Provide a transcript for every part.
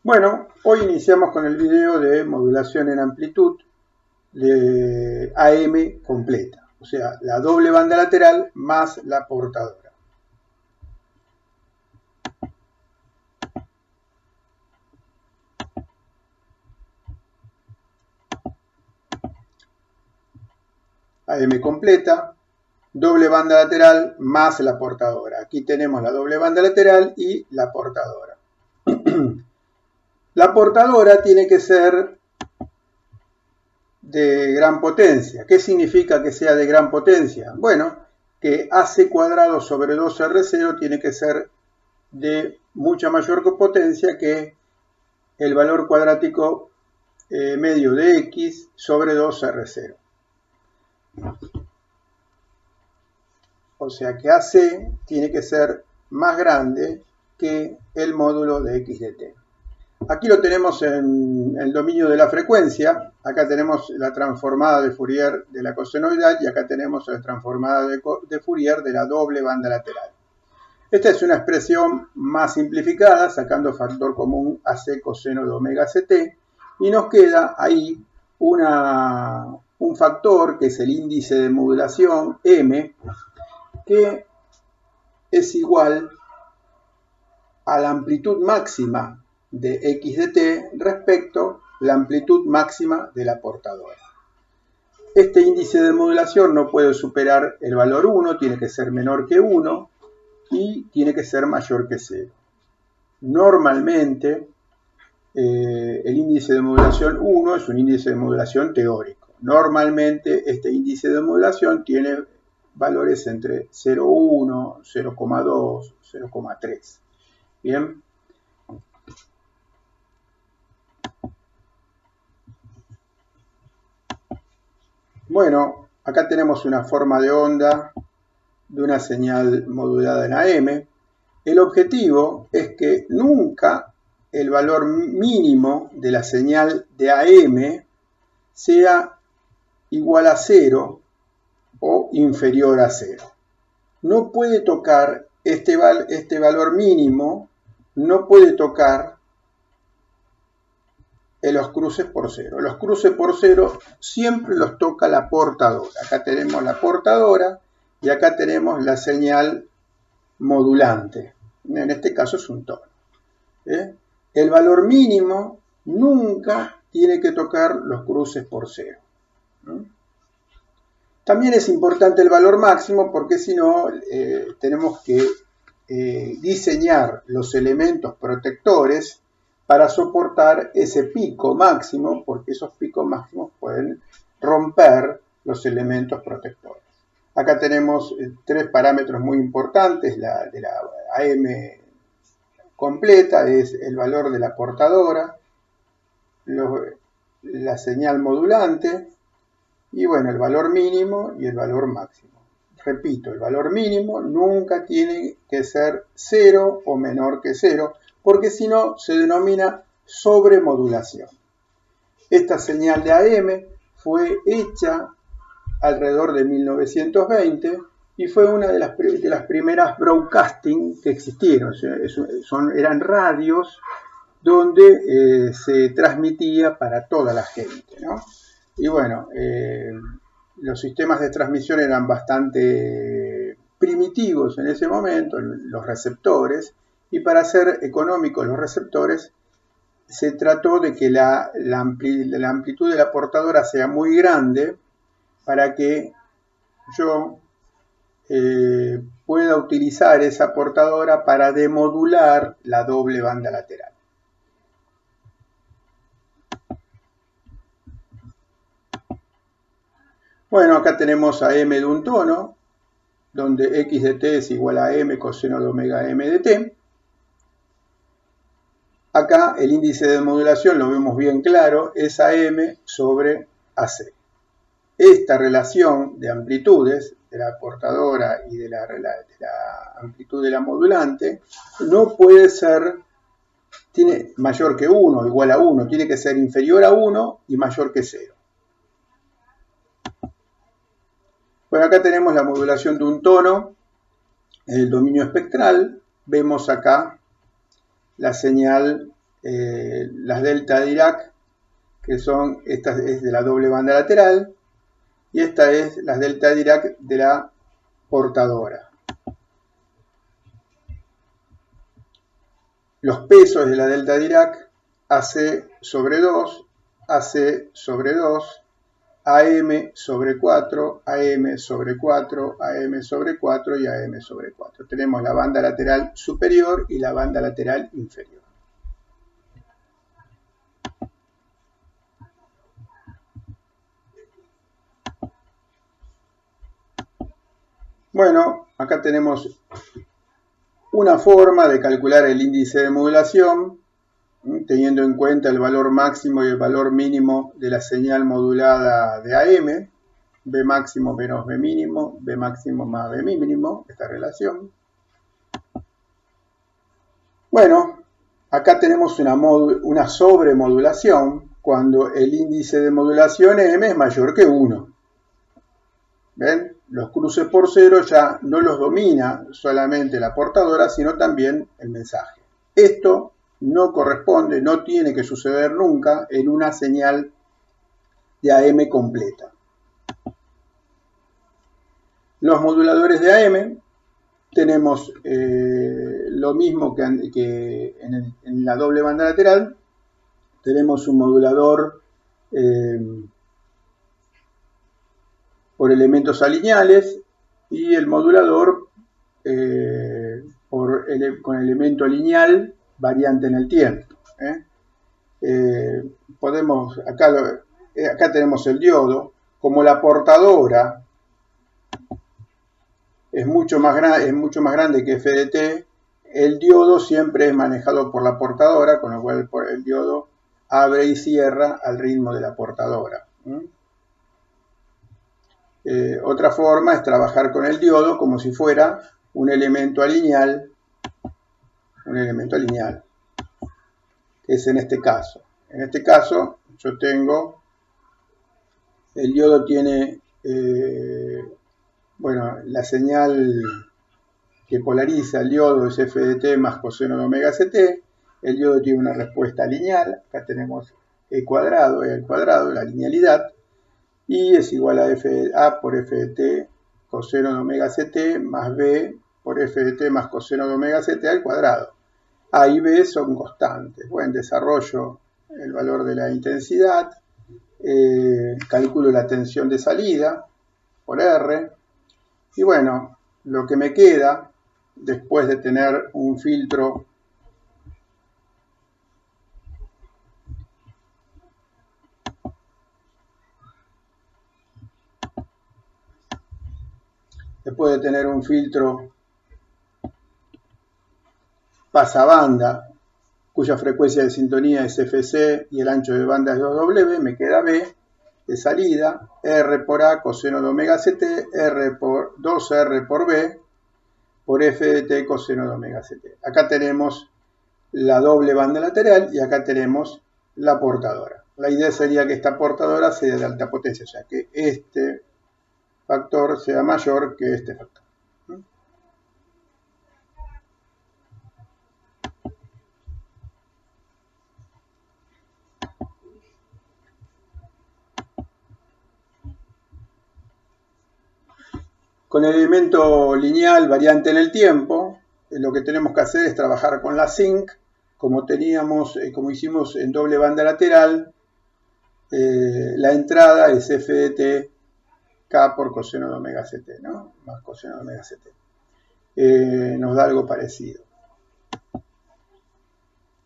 Bueno, hoy iniciamos con el video de modulación en amplitud de AM completa, o sea, la doble banda lateral más la portadora. AM completa, doble banda lateral más la portadora. Aquí tenemos la doble banda lateral y la portadora. La portadora tiene que ser de gran potencia. ¿Qué significa que sea de gran potencia? Bueno, que AC cuadrado sobre 2R0 tiene que ser de mucha mayor potencia que el valor cuadrático medio de X sobre 2R0. O sea que AC tiene que ser más grande que el módulo de X de T. Aquí lo tenemos en el dominio de la frecuencia. Acá tenemos la transformada de Fourier de la cosenoidal y acá tenemos la transformada de Fourier de la doble banda lateral. Esta es una expresión más simplificada, sacando factor común AC coseno de omega CT, y nos queda ahí un factor que es el índice de modulación M, que es igual a la amplitud máxima de X de T respecto a la amplitud máxima de la portadora. Este índice de modulación no puede superar el valor 1, tiene que ser menor que 1 y tiene que ser mayor que 0. Normalmente, el índice de modulación 1 es un índice de modulación teórico. Normalmente, este índice de modulación tiene valores entre 0,1, 0,2, 0,3. Bien. Bueno, acá tenemos una forma de onda de una señal modulada en AM. El objetivo es que nunca el valor mínimo de la señal de AM sea igual a 0 o inferior a 0. No puede tocar este valor mínimo, no puede tocar en los cruces por 0. Los cruces por 0 siempre los toca la portadora. Acá tenemos la portadora y acá tenemos la señal modulante. En este caso es un tono. El valor mínimo nunca tiene que tocar los cruces por 0. También es importante el valor máximo porque si no tenemos que diseñar los elementos protectores para soportar ese pico máximo, porque esos picos máximos pueden romper los elementos protectores. Acá tenemos tres parámetros muy importantes. La de la AM completa es el valor de la portadora, la señal modulante y bueno, el valor mínimo y el valor máximo. Repito, el valor mínimo nunca tiene que ser 0 o menor que 0, porque si no se denomina sobremodulación. Esta señal de AM fue hecha alrededor de 1920 y fue una de las primeras broadcasting que existieron. Eran radios donde se transmitía para toda la gente, ¿no? Y bueno, los sistemas de transmisión eran bastante primitivos en ese momento, los receptores, y para hacer económicos los receptores, se trató de que la amplitud de la portadora sea muy grande para que yo pueda utilizar esa portadora para demodular la doble banda lateral. Bueno, acá tenemos a M de un tono, donde X de T es igual a M coseno de omega M de T. Acá el índice de modulación, lo vemos bien claro, es AM sobre AC. Esta relación de amplitudes de la portadora y de la amplitud de la modulante no puede ser mayor que 1, igual a 1, tiene que ser inferior a 1 y mayor que 0. Bueno, acá tenemos la modulación de un tono en el dominio espectral. Vemos acá la señal las delta Dirac, que son, esta es de la doble banda lateral, y esta es las delta Dirac de la portadora. Los pesos de la delta Dirac, AC sobre 2, AC sobre 2, AM sobre 4, AM sobre 4, AM sobre 4 y AM sobre 4. Tenemos la banda lateral superior y la banda lateral inferior. Bueno, acá tenemos una forma de calcular el índice de modulación, teniendo en cuenta el valor máximo y el valor mínimo de la señal modulada de AM, B máximo menos B mínimo, B máximo más B mínimo, esta relación. Bueno, acá tenemos una sobremodulación cuando el índice de modulación M es mayor que 1. ¿Ven? Los cruces por cero ya no los domina solamente la portadora, sino también el mensaje. Esto no corresponde, no tiene que suceder nunca en una señal de AM completa. Los moduladores de AM tenemos lo mismo que en la doble banda lateral. Tenemos un modulador por elementos alineales y el modulador con elemento lineal variante en el tiempo. Acá tenemos el diodo. Como la portadora es mucho más grande que F de T, el diodo siempre es manejado por la portadora, con lo cual el diodo abre y cierra al ritmo de la portadora. Otra forma es trabajar con el diodo como si fuera un elemento alineal, que es en este caso. En este caso yo tengo, el diodo tiene, la señal que polariza el diodo es F de T más coseno de omega Ct. El diodo tiene una respuesta lineal, acá tenemos E cuadrado, E al cuadrado, la linealidad, y es igual a A por F de T coseno de omega Ct más B por F de T más coseno de omega Ct al cuadrado. A y B son constantes. Bueno, desarrollo el valor de la intensidad, calculo la tensión de salida por R, y bueno, lo que me queda después de tener un filtro pasabanda, cuya frecuencia de sintonía es Fc y el ancho de banda es 2W, me queda B de salida, R por A coseno de omega Ct, R por 2R por B, por F de T coseno de omega Ct. Acá tenemos la doble banda lateral y acá tenemos la portadora. La idea sería que esta portadora sea de alta potencia, o sea que este factor sea mayor que este factor. Con el elemento lineal variante en el tiempo, lo que tenemos que hacer es trabajar con la sinc, como hicimos en doble banda lateral. La entrada es F de T K por coseno de omega Ct, ¿no? Más coseno de omega Ct. Nos da algo parecido.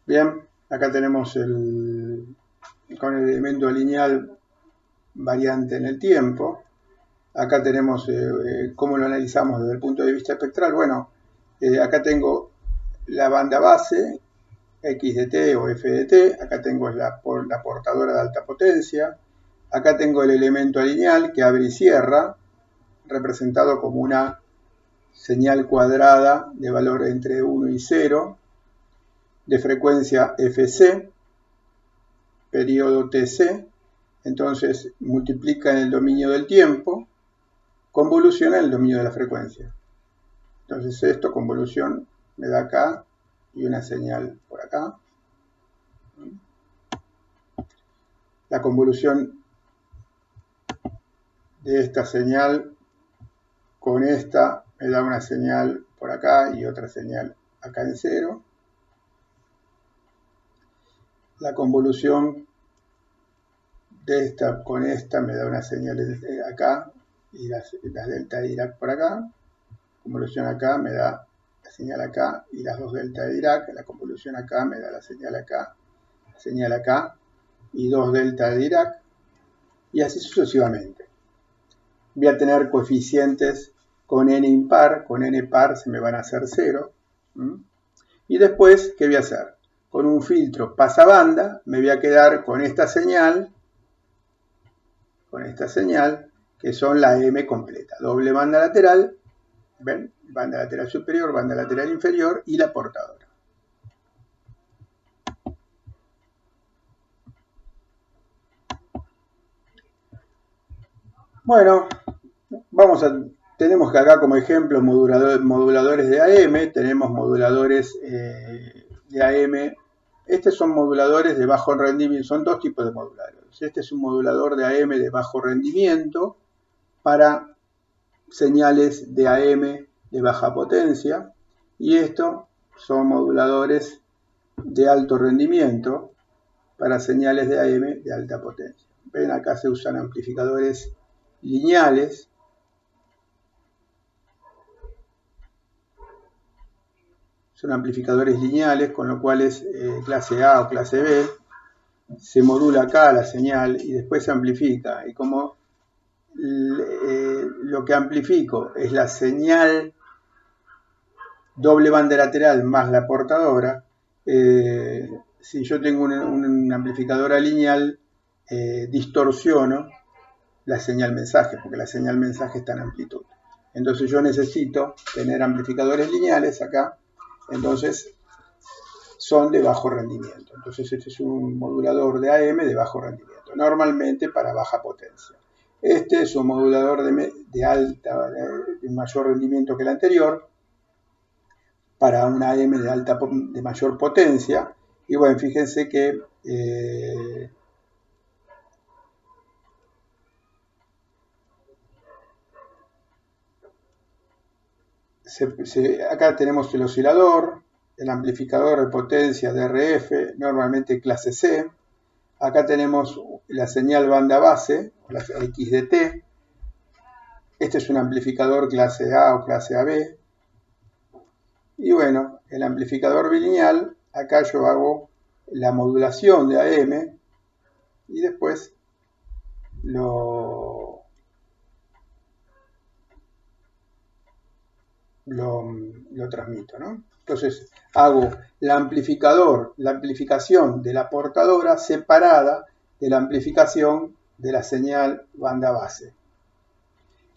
Bien, acá tenemos con el elemento lineal variante en el tiempo. Acá tenemos cómo lo analizamos desde el punto de vista espectral. Bueno, acá tengo la banda base, X de T o F de T. Acá tengo la portadora de alta potencia. Acá tengo el elemento lineal que abre y cierra, representado como una señal cuadrada de valor entre 1 y 0, de frecuencia Fc, periodo Tc. Entonces multiplica en el dominio del tiempo, convoluciona en el dominio de la frecuencia. Entonces esto, convolución, me da acá y una señal por acá. la convolución de esta señal con esta me da una señal por acá y otra señal acá en 0. La convolución de esta con esta me da una señal acá y las delta de Dirac por acá. Convolución acá me da la señal acá y las dos delta de Dirac. La convolución acá me da la señal acá y dos delta de Dirac. Y así sucesivamente. Voy a tener coeficientes con n impar, con n par se me van a hacer 0. Y después, ¿qué voy a hacer? Con un filtro pasabanda me voy a quedar con esta señal, que son la M completa. Doble banda lateral, ¿ven? Banda lateral superior, banda lateral inferior y la portadora. Bueno, tenemos que acá como ejemplo moduladores de AM, tenemos moduladores de AM. Estos son moduladores de bajo rendimiento, son dos tipos de moduladores. Este es un modulador de AM de bajo rendimiento para señales de AM de baja potencia, y estos son moduladores de alto rendimiento para señales de AM de alta potencia. Ven, acá se usan amplificadores lineales. Son amplificadores lineales, con lo cual es clase A o clase B. Se modula acá la señal y después se amplifica. Y como lo que amplifico es la señal doble banda lateral más la portadora, si yo tengo una amplificadora lineal, distorsiono la señal mensaje, porque la señal mensaje está en amplitud. Entonces yo necesito tener amplificadores lineales acá, entonces son de bajo rendimiento. Entonces este es un modulador de AM de bajo rendimiento, normalmente para baja potencia. Este es un modulador de mayor rendimiento que el anterior, para una AM de mayor potencia. Y bueno, fíjense que acá tenemos el oscilador, el amplificador de potencia DRF, normalmente clase C. Acá tenemos la señal banda base, la XDT. Este es un amplificador clase A o clase AB. Y bueno, el amplificador bilineal, acá yo hago la modulación de AM y después lo transmito, ¿no? Entonces hago la amplificación de la portadora separada de la amplificación de la señal banda base.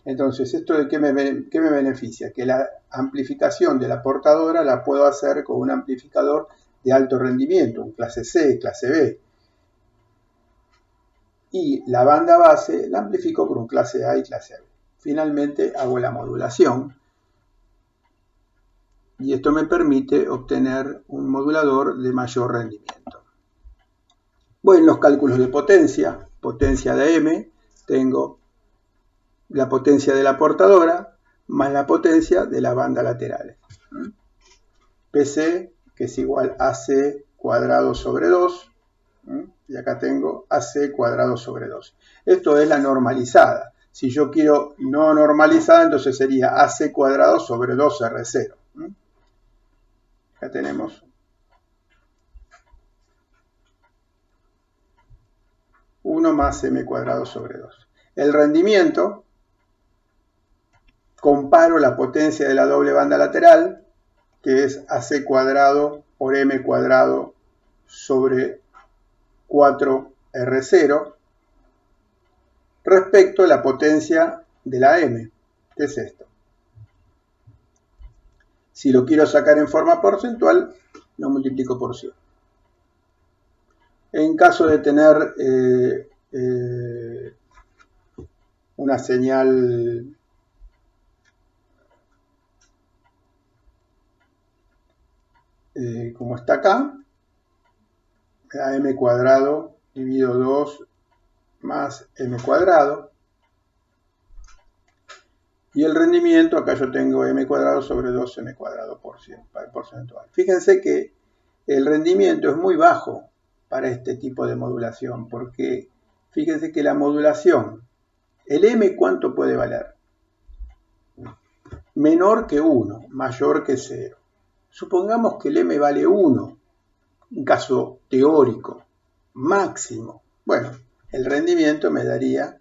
Entonces, ¿esto de qué me beneficia? Que la amplificación de la portadora la puedo hacer con un amplificador de alto rendimiento, un clase C, clase B. Y la banda base la amplifico con un clase A y clase B. Finalmente hago la modulación. Y esto me permite obtener un modulador de mayor rendimiento. Voy en los cálculos de potencia de M, tengo la potencia de la portadora más la potencia de la banda laterales. PC, que es igual a AC cuadrado sobre 2, y acá tengo AC cuadrado sobre 2. Esto es la normalizada. Si yo quiero no normalizada, entonces sería AC cuadrado sobre 2R0. Acá tenemos 1 más m cuadrado sobre 2. El rendimiento, comparo la potencia de la doble banda lateral, que es AC cuadrado por m cuadrado sobre 4R0, respecto a la potencia de la M, que es esto. Si lo quiero sacar en forma porcentual, lo multiplico por 100. En caso de tener una señal como está acá, a m cuadrado dividido 2 más m cuadrado. Y el rendimiento, acá yo tengo m cuadrado sobre 2m cuadrado porcentual. Fíjense que el rendimiento es muy bajo para este tipo de modulación, porque fíjense que la modulación, el m, ¿cuánto puede valer? Menor que 1, mayor que 0. Supongamos que el m vale 1, un caso teórico, máximo. Bueno, el rendimiento me daría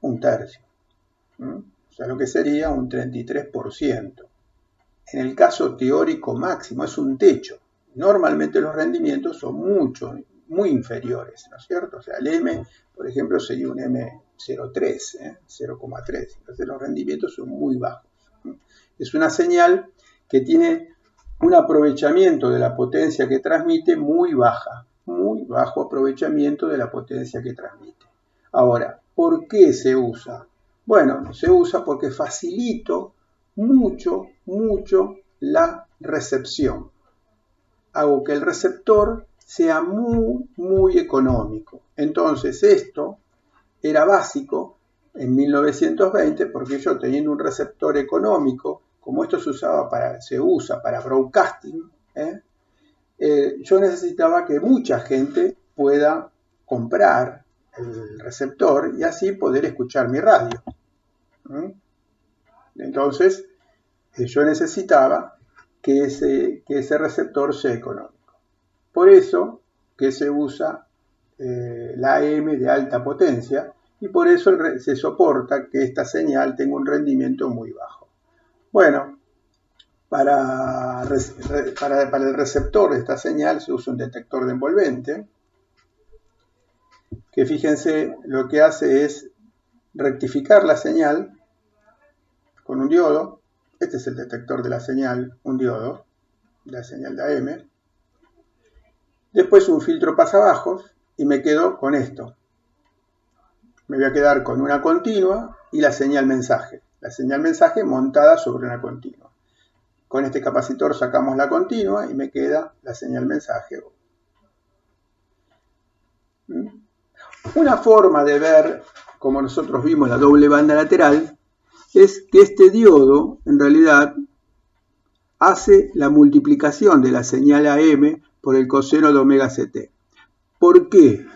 un tercio. O sea, lo que sería un 33%. En el caso teórico máximo, es un techo. Normalmente los rendimientos son muy inferiores, ¿no es cierto? O sea, el M, por ejemplo, sería un M03, 0,3. Entonces los rendimientos son muy bajos. Es una señal que tiene un aprovechamiento de la potencia que transmite muy baja. Muy bajo aprovechamiento de la potencia que transmite. Ahora, ¿por qué se usa? Bueno, se usa porque facilito mucho la recepción. Hago que el receptor sea muy económico. Entonces esto era básico en 1920 porque yo teniendo un receptor económico, como esto se usa para broadcasting, yo necesitaba que mucha gente pueda comprar el receptor y así poder escuchar mi radio. Entonces, yo necesitaba que ese receptor sea económico. Por eso que se usa la AM de alta potencia y por eso se soporta que esta señal tenga un rendimiento muy bajo. Bueno, para el receptor de esta señal se usa un detector de envolvente, que fíjense lo que hace es rectificar la señal con un diodo. Este es el detector de la señal, un diodo, la señal de AM. Después un filtro pasabajos y me quedo con esto. Me voy a quedar con una continua y la señal mensaje. La señal mensaje montada sobre una continua. Con este capacitor sacamos la continua y me queda la señal mensaje. Una forma de ver, como nosotros vimos la doble banda lateral, es que este diodo en realidad hace la multiplicación de la señal AM por el coseno de omega CT. ¿Por qué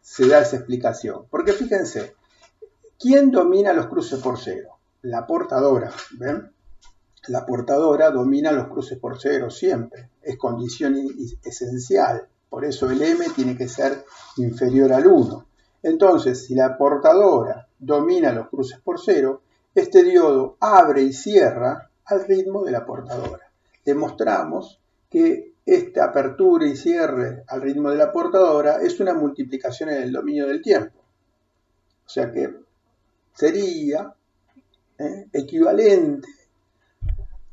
se da esa explicación? Porque fíjense, ¿quién domina los cruces por cero? La portadora, ¿ven? La portadora domina los cruces por cero siempre, es condición esencial, por eso el M tiene que ser inferior al 1. Entonces, si la portadora domina los cruces por cero, este diodo abre y cierra al ritmo de la portadora. Demostramos que esta apertura y cierre al ritmo de la portadora es una multiplicación en el dominio del tiempo. O sea que sería equivalente.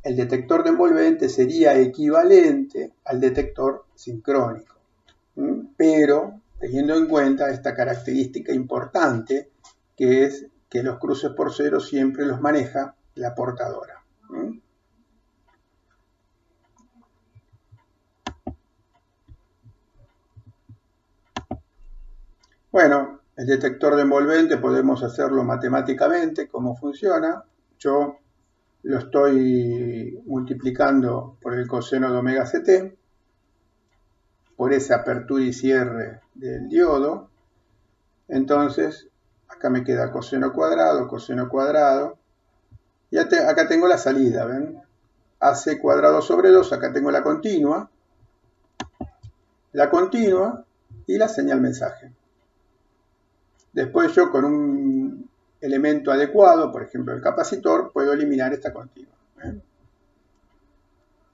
El detector de envolvente sería equivalente al detector sincrónico, pero teniendo en cuenta esta característica importante que es que los cruces por cero siempre los maneja la portadora. Bueno, el detector de envolvente podemos hacerlo matemáticamente, cómo funciona. Yo lo estoy multiplicando por el coseno de omega CT, por esa apertura y cierre del diodo. Entonces, acá me queda coseno cuadrado. Y acá tengo la salida, ¿ven? AC cuadrado sobre 2, acá tengo la continua y la señal mensaje. Después yo con un elemento adecuado, por ejemplo el capacitor, puedo eliminar esta continua.